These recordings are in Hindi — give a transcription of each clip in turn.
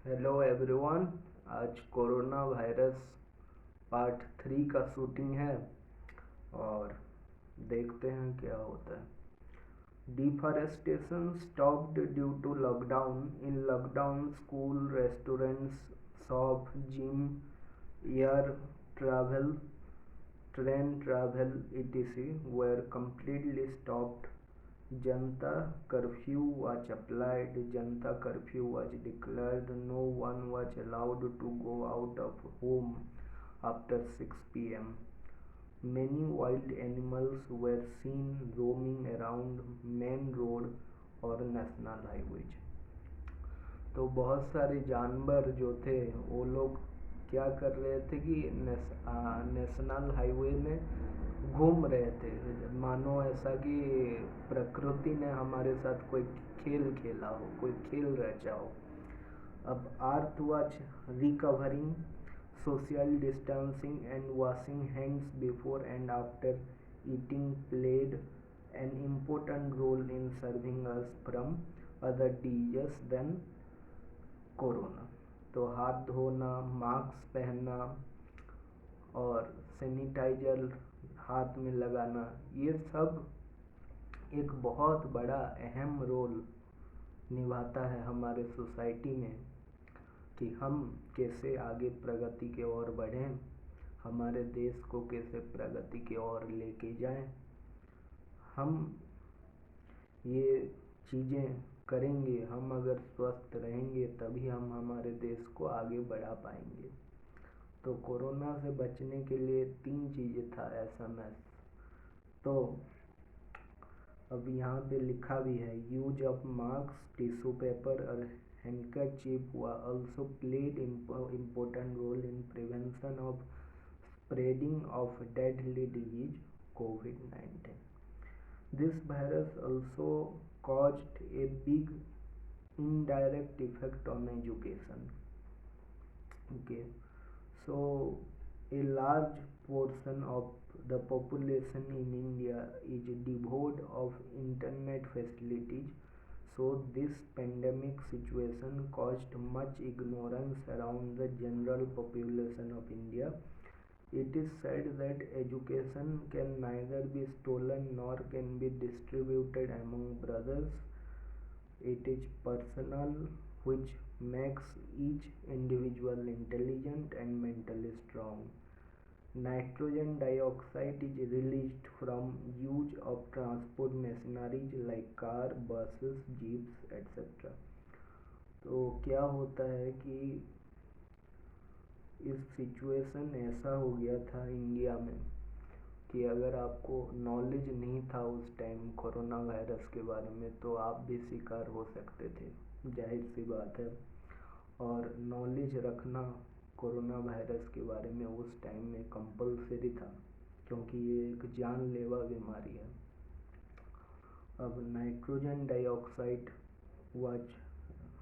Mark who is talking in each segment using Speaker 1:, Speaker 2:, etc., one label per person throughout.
Speaker 1: Hello everyone. आज कोरोना वायरस पार्ट 3 का शूटिंग है और देखते हैं क्या होता है। Deforestation stopped due to lockdown. In lockdown school, restaurants, shop, gym, air travel, train travel etc. were completely stopped. Janata curfew was applied. Janata curfew was declared. No one was allowed to go out of home after 6 p.m. Many wild animals were seen roaming around main road और national highways। तो बहुत सारे जानवर जो थे वो लोग क्या कर रहे थे कि नेशनल हाईवे में घूम रहे थे, मानो ऐसा कि प्रकृति ने हमारे साथ कोई खेल खेला हो, कोई खेल रचा हो। अब earth was recovering, social distancing and washing hands before and after eating played an important role in serving us from other disease then corona. तो हाथ धोना, मास्क पहनना और सैनिटाइजर हाथ में लगाना, ये सब एक बहुत बड़ा अहम रोल निभाता है हमारे सोसाइटी में कि हम कैसे आगे प्रगति की ओर बढ़ें, हमारे देश को कैसे प्रगति की ओर लेके जाएं। हम ये चीज़ें करेंगे, हम अगर स्वस्थ रहेंगे तभी हम हमारे देश को आगे बढ़ा पाएंगे। तो कोरोना से बचने के लिए 3 चीज़ें था SMS। तो अब यहाँ पे लिखा भी है, use of mask, tissue paper और handkerchief also played important role in prevention of spreading of deadly disease COVID-19. This virus also caused a big indirect effect on education. Okay, so a large portion of the population in India is devoid of internet facilities. So this pandemic situation caused much ignorance around the general population of India. It is said that education can neither be stolen nor can be distributed among brothers. It is personal, which makes each individual intelligent and mentally strong. Nitrogen dioxide is released from use of transport machineries like car, buses, jeeps etc. तो क्या होता है कि इस सिचुएशन ऐसा हो गया था इंडिया में कि अगर आपको नॉलेज नहीं था उस टाइम कोरोना वायरस के बारे में तो आप भी शिकार हो सकते थे, जाहिर सी बात है। और नॉलेज रखना कोरोना वायरस के बारे में उस टाइम में कंपलसरी था, क्योंकि ये एक जानलेवा बीमारी है। अब nitrogen dioxide was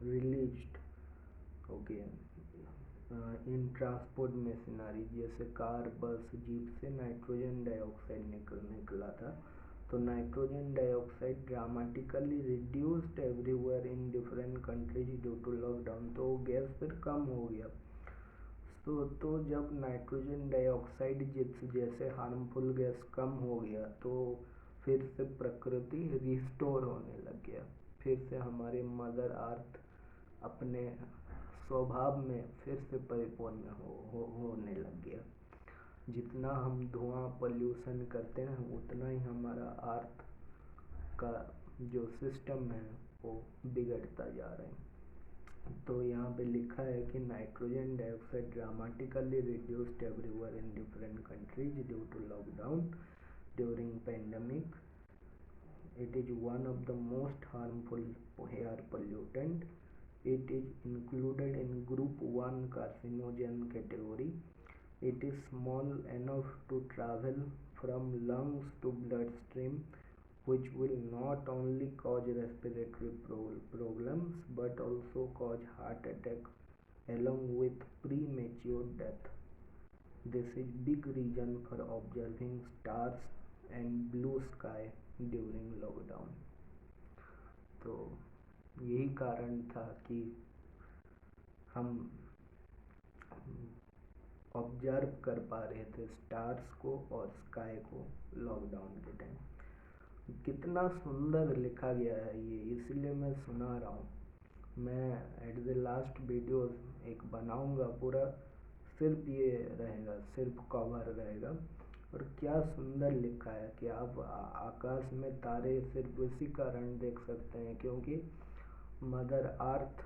Speaker 1: released, okay, in transport machinery जैसे कार, बस, जीप से नाइट्रोजन डाइऑक्साइड निकला था। तो nitrogen dioxide dramatically reduced everywhere in different countries due to lockdown. तो गैस फिर कम हो गया। तो जब नाइट्रोजन डाइऑक्साइड जैसे हार्मफुल गैस कम हो गया तो फिर से प्रकृति रिस्टोर होने लग गया, फिर से हमारे मदर अर्थ अपने स्वभाव में फिर से परिपूर्ण होने लग गया। जितना हम धुआं पोल्यूशन करते हैं उतना ही हमारा अर्थ का जो सिस्टम है वो बिगड़ता जा रहा है। तो यहाँ पे लिखा है कि nitrogen dioxide dramatically reduced everywhere in different countries due to lockdown during pandemic. It is one of the most harmful air pollutant. It is included in Group 1 carcinogen category. It is small enough to travel from lungs to bloodstream, which will not only cause respiratory problems but also cause heart attack along with premature death. This is big reason for observing stars and blue sky during lockdown. तो यही कारण था कि हम ऑब्जर्व कर पा रहे थे स्टार्स को और स्काई को लॉकडाउन के टाइम। कितना सुंदर लिखा गया है ये, इसलिए मैं सुना रहा हूँ। मैं एट द लास्ट वीडियो एक बनाऊंगा पूरा, सिर्फ ये रहेगा, सिर्फ कवर रहेगा। और क्या सुंदर लिखा है कि आप आकाश में तारे सिर्फ इसी कारण देख सकते हैं क्योंकि मदर अर्थ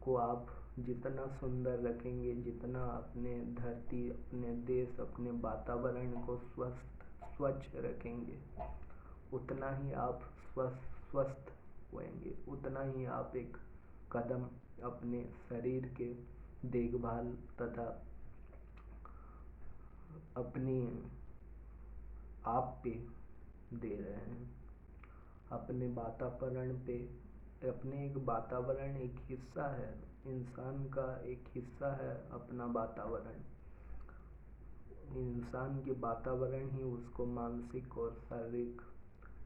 Speaker 1: को आप जितना सुंदर रखेंगे, जितना अपने धरती, अपने देश, अपने वातावरण को स्वच्छ रखेंगे, उतना ही आप स्वस्थ होंगे, उतना ही आप एक कदम अपने शरीर के देखभाल तथा अपनी आप पे दे रहे हैं, अपने वातावरण पे। अपने एक वातावरण एक हिस्सा है, इंसान का एक हिस्सा है अपना वातावरण। इंसान के वातावरण ही उसको मानसिक और शारीरिक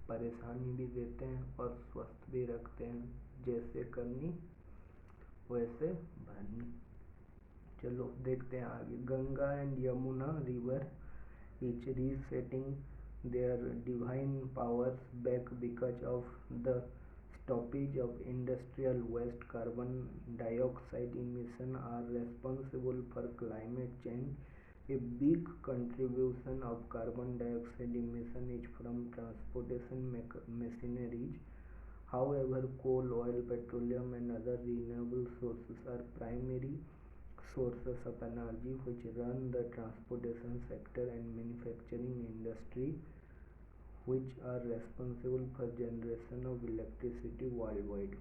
Speaker 1: परेशानी भी देते हैं और स्वस्थ भी रखते हैं। जैसे करनी वैसे भरनी। चलो देखते हैं आगे। Ganga and Yamuna river each resetting their divine powers back because of the stoppage of industrial waste. Carbon dioxide emission are responsible for climate change. A big contribution of carbon dioxide emission is from transportation machineries. However, coal, oil, petroleum and other renewable sources are primary sources of energy which run the transportation sector and manufacturing industry, which are responsible for generation of electricity worldwide.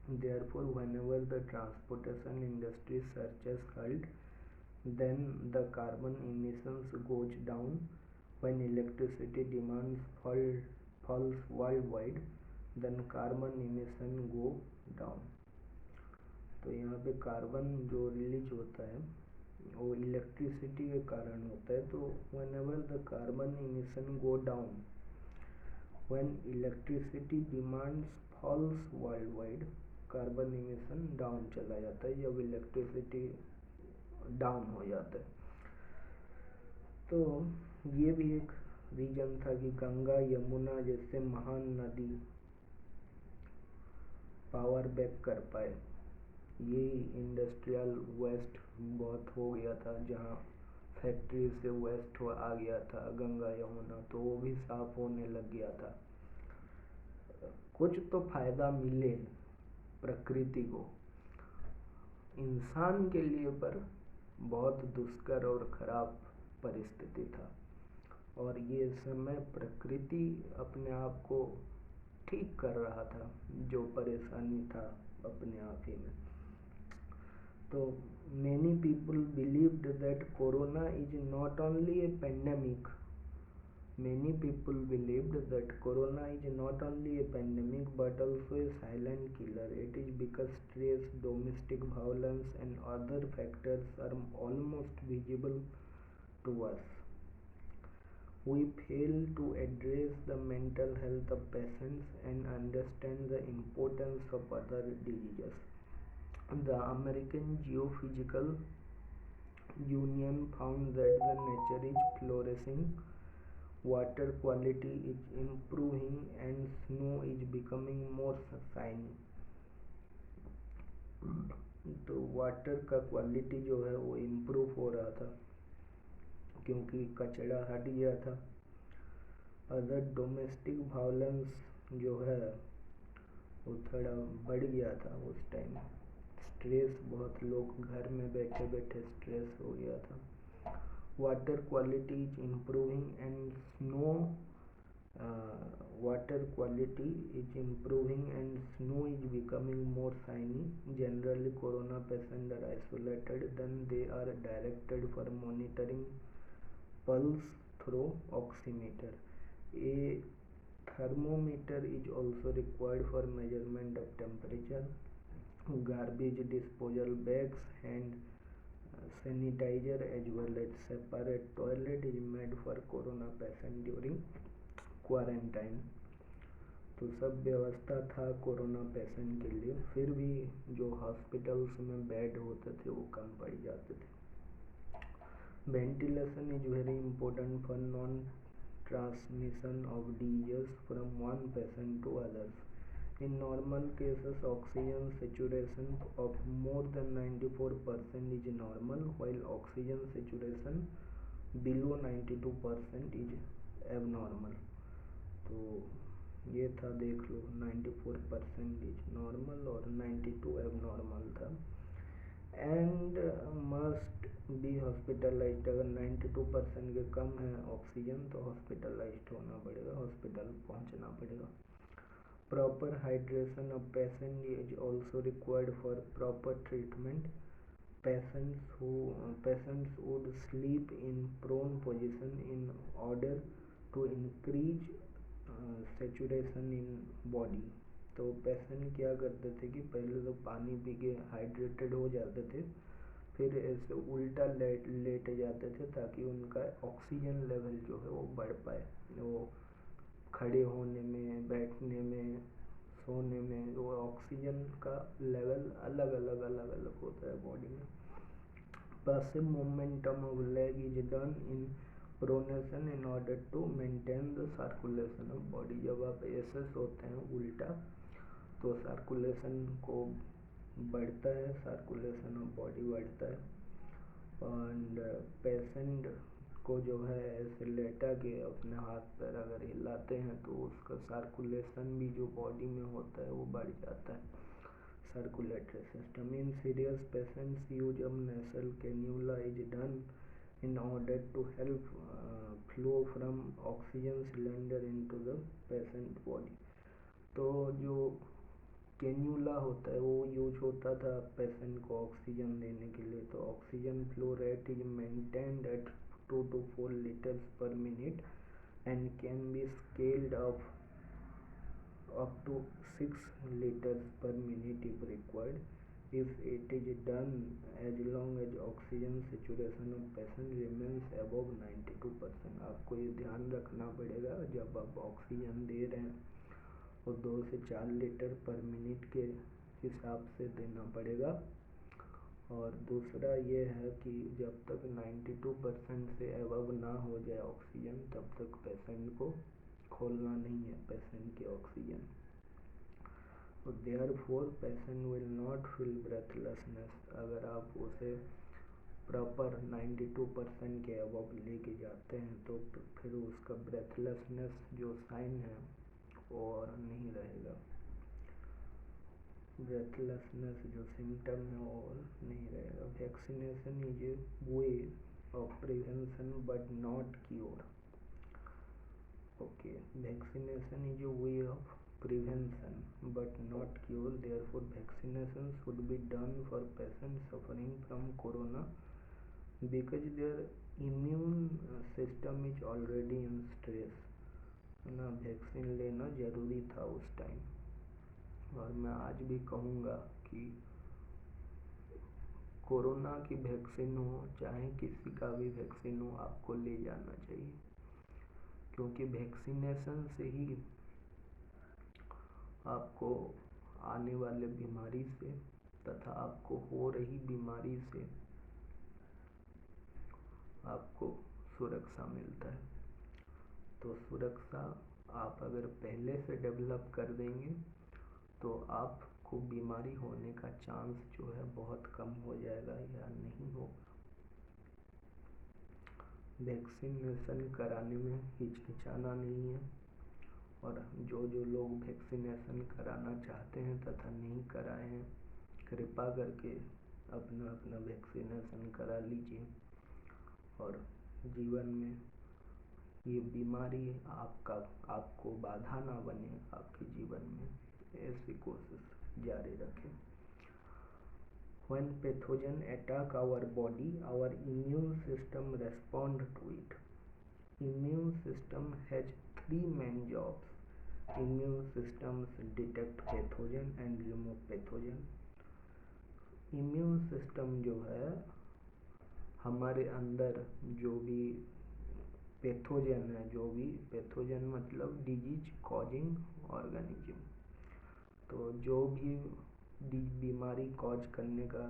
Speaker 1: Therefore, whenever the transportation industry surges halt, then the carbon emissions goes down. When electricity demands falls worldwide, then carbon emission go down. तो यहाँ पे कार्बन जो रिलीज होता है वो इलेक्ट्रिसिटी के कारण होता है। तो whenever the carbon emission go down, when electricity demands falls worldwide, carbon emission down चला जाता है जब इलेक्ट्रिसिटी डाउन हो जाता है। तो ये भी एक रीजन था कि गंगा यमुना जैसे महान नदी पावर बैक कर पाए। ये इंडस्ट्रियल वेस्ट बहुत हो गया था, जहाँ फैक्ट्री से वेस्ट आ गया था गंगा यमुना, तो वो भी साफ होने लग गया था। कुछ तो फायदा मिले प्रकृति को, इंसान के लिए पर बहुत दुष्कर और खराब परिस्थिति था। और ये समय प्रकृति अपने आप को ठीक कर रहा था, जो परेशानी था अपने आप ही में। So many people believed that corona is not only a pandemic. Many people believed that corona is not only a pandemic but also a silent killer. It is because stress, domestic violence and other factors are almost visible to us. We fail to address the mental health of patients and understand the importance of other diseases. The American Geophysical Union found that the nature is flourishing, water quality is improving and snow is becoming more shiny. तो वाटर का क्वालिटी जो है वो इम्प्रूव हो रहा था क्योंकि कचरा हट गया था। अदर डोमेस्टिक वायलेंस जो है वो थोड़ा बढ़ गया था उस टाइम। स्ट्रेस, बहुत लोग घर में बैठे बैठे स्ट्रेस हो गया था। Water quality is improving and snow is becoming more shiny. Generally corona patient are isolated, then they are directed for monitoring pulse through oximeter. A thermometer is also required for measurement of temperature. Garbage disposal bags and sanitizer as well as separate toilet is made for corona patient during quarantine. तो सब व्यवस्था था कोरोना पेशेंट के लिए, फिर भी जो हॉस्पिटल्स में बेड होते थे वो कम पड़ जाते थे। Ventilation is very important for non transmission of disease from one patient to others. In normal cases, oxygen saturation of more than 94% is normal, while oxygen saturation below 92% is abnormal. तो ये था, देख लो, 94% इज नॉर्मल और 92 एबनॉर्मल था। एंड मस्ट बी हॉस्पिटलाइज्ड, अगर 92% के कम है ऑक्सीजन तो हॉस्पिटलाइज्ड होना पड़ेगा, हॉस्पिटल पहुंचना पड़ेगा। Proper hydration of patient is also required for proper treatment. Patients would sleep in prone position in order to increase saturation in body. तो पेशेंट क्या करते थे कि पहले तो पानी पी के हाइड्रेटेड हो जाते थे, फिर ऐसे उल्टा लेट जाते थे ताकि उनका ऑक्सीजन लेवल जो है वो बढ़ पाए। वो खड़े होने में, बैठने में, सोने में वो ऑक्सीजन का लेवल अलग अलग होता है बॉडी में। Passive momentum of leg is done in pronation in order to maintain the circulation of body. जब आप ऐसे सोते हैं उल्टा तो सर्कुलेशन को बढ़ता है, सर्कुलेशन ऑफ बॉडी बढ़ता है। एंड पेशेंट को जो है ऐसे लेटा के अपने हाथ पैर अगर हिलाते हैं तो उसका सर्कुलेशन भी जो बॉडी में होता है वो बढ़ जाता है, circulatory system. In serious patients use of nasal cannula is done in order to help flow from oxygen cylinder into the patient body। तो जो कैन्यूला होता है वो यूज होता था पेशेंट को ऑक्सीजन देने के लिए। तो oxygen flow rate is maintained eight 2 to 4 liters per minute and can be scaled up to 6 liters per minute if required, if it is done as long as oxygen saturation of patient remains above 92%। आपको ये ध्यान रखना पड़ेगा जब आप ऑक्सीजन दे रहे हैं वो 2 से 4 लीटर पर मिनट के हिसाब से देना पड़ेगा। और दूसरा ये है कि जब तक 92% से अबव ना हो जाए ऑक्सीजन तब तक पेशेंट को खोलना नहीं है, पेशेंट की ऑक्सीजन। तो therefore patient will not feel breathlessness। अगर आप उसे प्रॉपर 92% के अबव लेके जाते हैं तो फिर उसका ब्रेथलेसनेस जो साइन है वो और नहीं रहेगा, ब्रेथलेसनेस जो सिम्टम है वो और नहीं रहेगा। Vaccination is a way of prevention but not cure. Okay, vaccination is a way of prevention but not cure, therefore vaccination should be done for patients suffering from corona because their immune system is already in stress। ना वैक्सीन लेना ज़रूरी था उस टाइम। और मैं आज भी कहूँगा कि कोरोना की वैक्सीन हो चाहे किसी का भी वैक्सीन हो आपको ले जाना चाहिए, क्योंकि वैक्सीनेशन से ही आपको आने वाले बीमारी से तथा आपको हो रही बीमारी से आपको सुरक्षा मिलता है। तो सुरक्षा आप अगर पहले से डेवलप कर देंगे तो आपको बीमारी होने का चांस जो है बहुत कम हो जाएगा या नहीं होगा। वैक्सीनेशन कराने में हिचकिचाना नहीं है, और जो लोग वैक्सीनेशन कराना चाहते हैं तथा नहीं कराए हैं कृपा करके अपना वैक्सीनेशन करा लीजिए और जीवन में ये बीमारी आपको बाधा ना बने आपके जीवन में, ऐसी कोशिश जारी रखें। When pathogen attack our body, our immune system respond to it। Immune system has 3 main jobs। Immune systems detect pathogen and remove pathogen। Immune system जो है हमारे अंदर जो भी पैथोजन है, जो भी पैथोजन मतलब डिजीज कॉजिंग ऑर्गेनिज्म, तो जो भी बीमारी कॉज करने का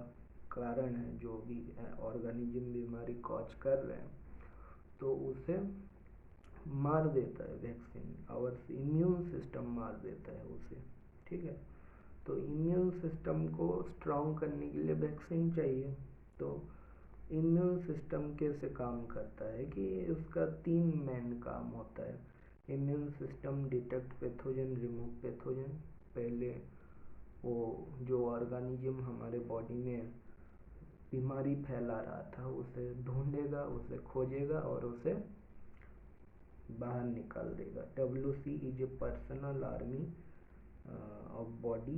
Speaker 1: कारण है, जो भी ऑर्गेनिज्म बीमारी कॉज कर रहे हैं, तो उसे मार देता है वैक्सीन। आवर इम्यून सिस्टम मार देता है उसे, ठीक है। तो इम्यून सिस्टम को स्ट्रॉन्ग करने के लिए वैक्सीन चाहिए। तो इम्यून सिस्टम कैसे काम करता है कि उसका 3 मेन काम होता है। Immune system detect pathogen, remove pathogen. पहले वो जो ऑर्गेनिज्म हमारे बॉडी में बीमारी फैला रहा था उसे ढूंढेगा, उसे खोजेगा और उसे बाहर निकाल देगा। WC is a personal army of body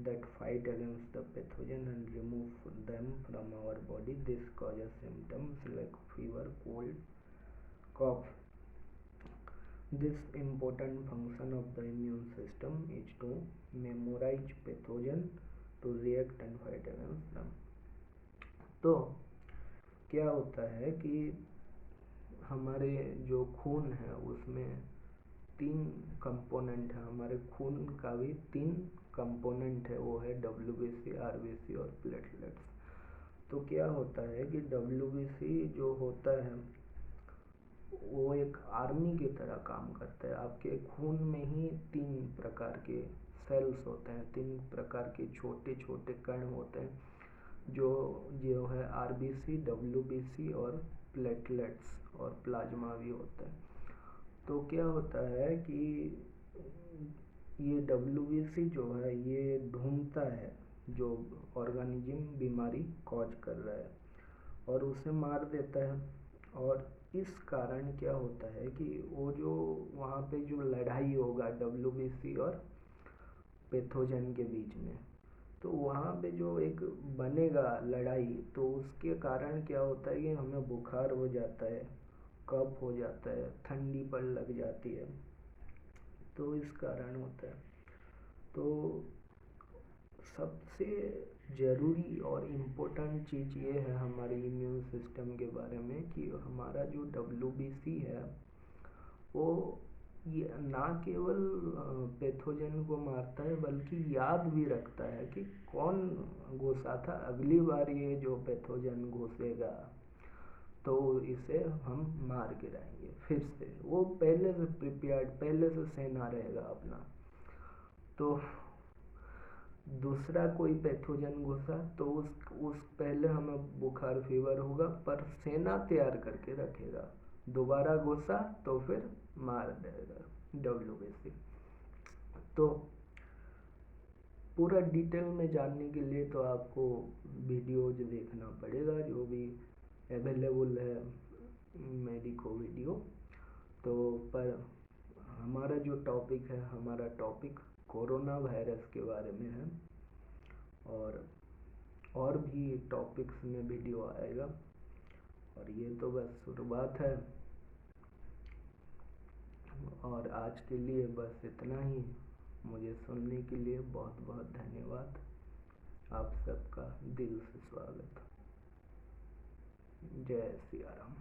Speaker 1: that fight against the pathogen and remove them from our body. This causes symptoms like fever, cold, cough. This important function of the immune system is to memorize pathogen, to react and fight against them. तो क्या होता है कि हमारे जो खून है उसमें 3 कंपोनेंट है। हमारे खून का भी 3 कंपोनेंट है, वो है WBC, RBC और प्लेटलेट्स। तो क्या होता है कि WBC जो होता है वो एक आर्मी की तरह काम करता है। आपके खून में ही 3 प्रकार के सेल्स होते हैं, 3 प्रकार के छोटे छोटे कण होते हैं, जो है RBC, WBC और प्लेटलेट्स, और प्लाज्मा भी होता है। तो क्या होता है कि ये WBC जो है ये ढूंढता है जो ऑर्गेनिज्म बीमारी कॉज कर रहा है और उसे मार देता है। और इस कारण क्या होता है कि वो जो वहाँ पे जो लड़ाई होगा WBC और पैथोजन के बीच में, तो वहाँ पे जो एक बनेगा लड़ाई, तो उसके कारण क्या होता है कि हमें बुखार हो जाता है, कफ हो जाता है, ठंडी पड़ लग जाती है, तो इस कारण होता है। तो सबसे ज़रूरी और इम्पोर्टेंट चीज़ ये है हमारे इम्यून सिस्टम के बारे में कि हमारा जो WBC है वो ये ना केवल पैथोजन को मारता है बल्कि याद भी रखता है कि कौन घुसा था, अगली बार ये जो पैथोजन घुसेगा तो इसे हम मार गिराएंगे फिर से। वो पहले से प्रिपेयर्ड, पहले से सेना रहेगा अपना। तो दूसरा कोई पैथोजन घुसा तो उस पहले हमें बुखार फीवर होगा, पर सेना तैयार करके रखेगा। दोबारा घुसा तो फिर मार देगा WBC। तो पूरा डिटेल में जानने के लिए तो आपको वीडियोज देखना पड़ेगा जो भी अवेलेबल है मेडिको वीडियो। तो पर हमारा जो टॉपिक है, हमारा टॉपिक कोरोना वायरस के बारे में है, और भी टॉपिक्स में वीडियो आएगा, और ये तो बस शुरुआत है। और आज के लिए बस इतना ही। मुझे सुनने के लिए बहुत बहुत धन्यवाद। आप सबका दिल से स्वागत। जय सिया राम।